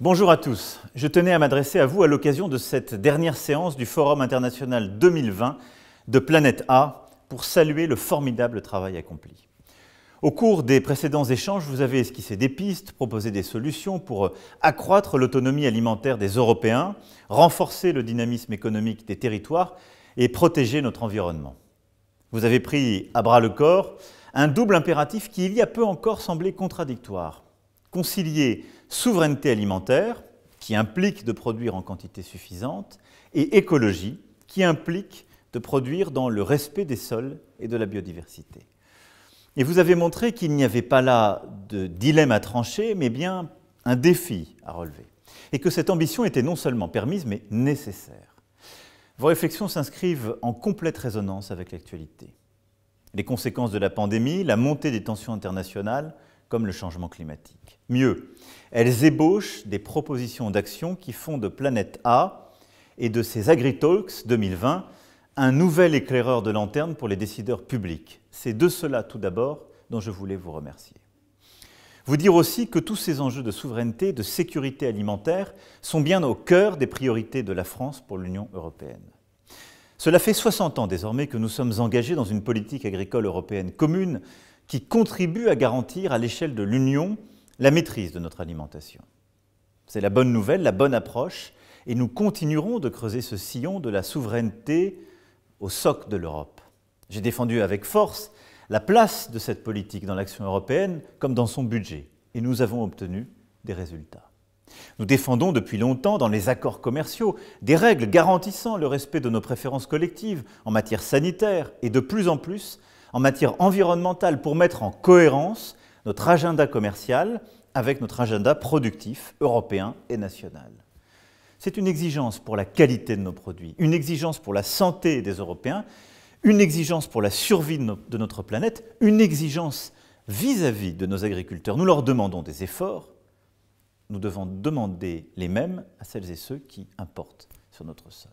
Bonjour à tous. Je tenais à m'adresser à vous à l'occasion de cette dernière séance du Forum international 2020 de Planète A pour saluer le formidable travail accompli. Au cours des précédents échanges, vous avez esquissé des pistes, proposé des solutions pour accroître l'autonomie alimentaire des Européens, renforcer le dynamisme économique des territoires et protéger notre environnement. Vous avez pris à bras le corps un double impératif qui, il y a peu encore, semblait contradictoire. Concilier souveraineté alimentaire, qui implique de produire en quantité suffisante, et écologie, qui implique de produire dans le respect des sols et de la biodiversité. Et vous avez montré qu'il n'y avait pas là de dilemme à trancher, mais bien un défi à relever. Et que cette ambition était non seulement permise, mais nécessaire. Vos réflexions s'inscrivent en complète résonance avec l'actualité. Les conséquences de la pandémie, la montée des tensions internationales, comme le changement climatique. Mieux, elles ébauchent des propositions d'action qui font de Planète A et de ses AgriTalks 2020 un nouvel éclaireur de lanterne pour les décideurs publics. C'est de cela, tout d'abord, dont je voulais vous remercier. Vous dire aussi que tous ces enjeux de souveraineté, de sécurité alimentaire sont bien au cœur des priorités de la France pour l'Union européenne. Cela fait 60 ans désormais que nous sommes engagés dans une politique agricole européenne commune qui contribue à garantir à l'échelle de l'Union la maîtrise de notre alimentation. C'est la bonne nouvelle, la bonne approche, et nous continuerons de creuser ce sillon de la souveraineté au socle de l'Europe. J'ai défendu avec force la place de cette politique dans l'action européenne comme dans son budget, et nous avons obtenu des résultats. Nous défendons depuis longtemps dans les accords commerciaux des règles garantissant le respect de nos préférences collectives en matière sanitaire et de plus en plus en matière environnementale pour mettre en cohérence notre agenda commercial avec notre agenda productif européen et national. C'est une exigence pour la qualité de nos produits, une exigence pour la santé des Européens, une exigence pour la survie de notre planète, une exigence vis-à-vis de nos agriculteurs. Nous leur demandons des efforts, nous devons demander les mêmes à celles et ceux qui importent sur notre sol.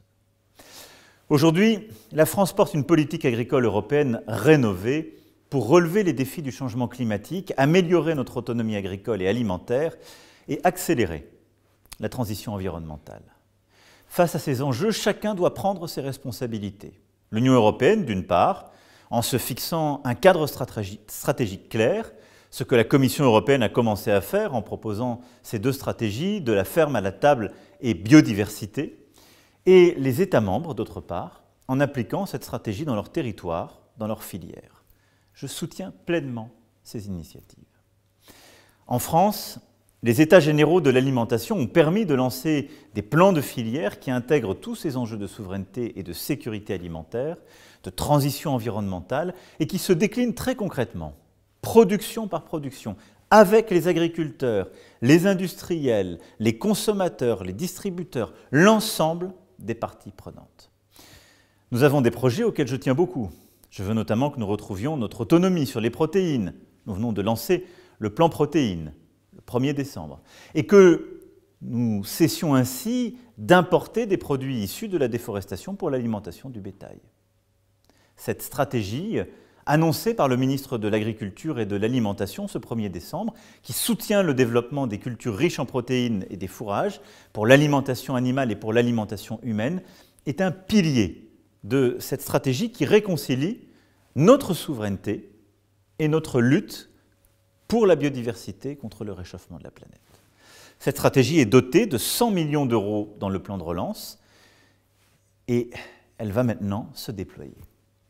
Aujourd'hui, la France porte une politique agricole européenne rénovée pour relever les défis du changement climatique, améliorer notre autonomie agricole et alimentaire et accélérer la transition environnementale. Face à ces enjeux, chacun doit prendre ses responsabilités. L'Union européenne, d'une part, en se fixant un cadre stratégique clair, ce que la Commission européenne a commencé à faire en proposant ces deux stratégies, de la ferme à la table et biodiversité, et les États membres, d'autre part, en appliquant cette stratégie dans leur territoire, dans leur filière. Je soutiens pleinement ces initiatives. En France, les États généraux de l'alimentation ont permis de lancer des plans de filière qui intègrent tous ces enjeux de souveraineté et de sécurité alimentaire, de transition environnementale, et qui se déclinent très concrètement, production par production, avec les agriculteurs, les industriels, les consommateurs, les distributeurs, l'ensemble des parties prenantes. Nous avons des projets auxquels je tiens beaucoup. Je veux notamment que nous retrouvions notre autonomie sur les protéines. Nous venons de lancer le plan protéines le 1er décembre. Et que nous cessions ainsi d'importer des produits issus de la déforestation pour l'alimentation du bétail. Cette stratégie, annoncée par le ministre de l'Agriculture et de l'Alimentation ce 1er décembre, qui soutient le développement des cultures riches en protéines et des fourrages pour l'alimentation animale et pour l'alimentation humaine, est un pilier de cette stratégie qui réconcilie notre souveraineté et notre lutte pour la biodiversité contre le réchauffement de la planète. Cette stratégie est dotée de 100 millions d'euros dans le plan de relance et elle va maintenant se déployer.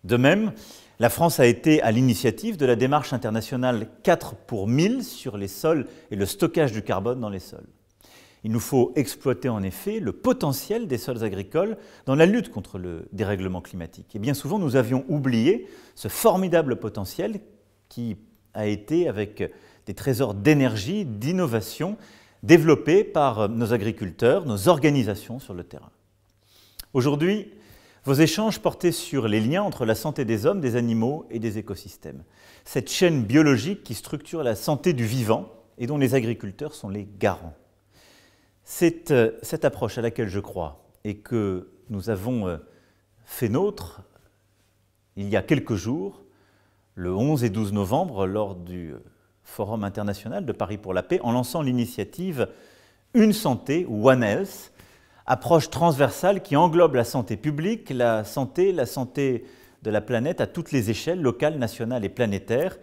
De même, la France a été à l'initiative de la démarche internationale 4 pour 1000 sur les sols et le stockage du carbone dans les sols. Il nous faut exploiter en effet le potentiel des sols agricoles dans la lutte contre le dérèglement climatique. Et bien souvent, nous avions oublié ce formidable potentiel qui a été avec des trésors d'énergie, d'innovation, développés par nos agriculteurs, nos organisations sur le terrain. Aujourd'hui, vos échanges portaient sur les liens entre la santé des hommes, des animaux et des écosystèmes. Cette chaîne biologique qui structure la santé du vivant et dont les agriculteurs sont les garants. C'est cette approche à laquelle je crois et que nous avons fait nôtre il y a quelques jours, le 11 et 12 novembre, lors du Forum international de Paris pour la paix, en lançant l'initiative une santé, One Health, approche transversale qui englobe la santé publique, la santé de la planète à toutes les échelles, locales, nationales et planétaires,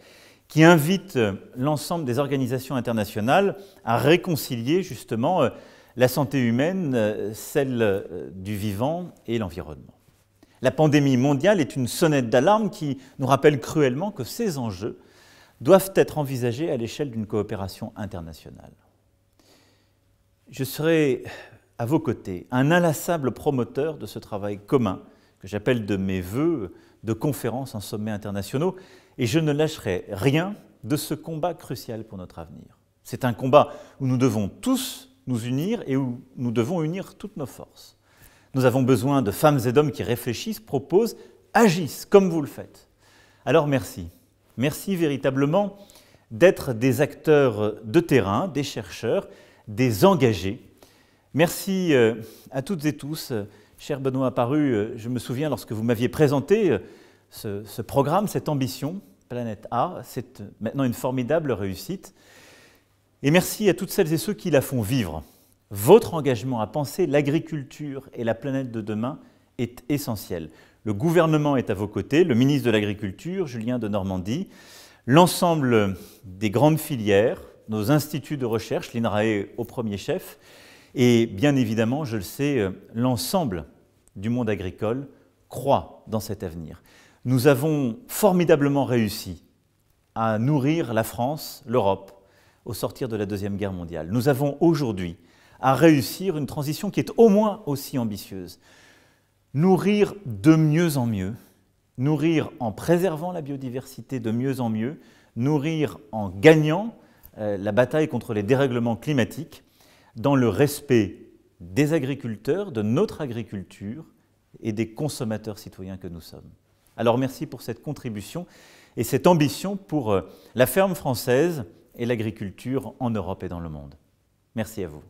qui invite l'ensemble des organisations internationales à réconcilier justement la santé humaine, celle du vivant et l'environnement. La pandémie mondiale est une sonnette d'alarme qui nous rappelle cruellement que ces enjeux doivent être envisagés à l'échelle d'une coopération internationale. Je serai à vos côtés un inlassable promoteur de ce travail commun que j'appelle de mes vœux de conférences en sommets internationaux et je ne lâcherai rien de ce combat crucial pour notre avenir. C'est un combat où nous devons tous nous unir et où nous devons unir toutes nos forces. Nous avons besoin de femmes et d'hommes qui réfléchissent, proposent, agissent comme vous le faites. Alors merci. Merci véritablement d'être des acteurs de terrain, des chercheurs, des engagés. Merci à toutes et tous. Cher Benoît Apparu, je me souviens lorsque vous m'aviez présenté ce programme, cette ambition, Planète A, c'est maintenant une formidable réussite. Et merci à toutes celles et ceux qui la font vivre. Votre engagement à penser l'agriculture et la planète de demain est essentiel. Le gouvernement est à vos côtés, le ministre de l'Agriculture, Julien Denormandie, l'ensemble des grandes filières, nos instituts de recherche, l'INRAE au premier chef, et bien évidemment, je le sais, l'ensemble du monde agricole croit dans cet avenir. Nous avons formidablement réussi à nourrir la France, l'Europe, au sortir de la Deuxième Guerre mondiale. Nous avons aujourd'hui à réussir une transition qui est au moins aussi ambitieuse. Nourrir de mieux en mieux, nourrir en préservant la biodiversité de mieux en mieux, nourrir en gagnant la bataille contre les dérèglements climatiques, dans le respect des agriculteurs, de notre agriculture et des consommateurs citoyens que nous sommes. Alors merci pour cette contribution et cette ambition pour la ferme française et l'agriculture en Europe et dans le monde. Merci à vous.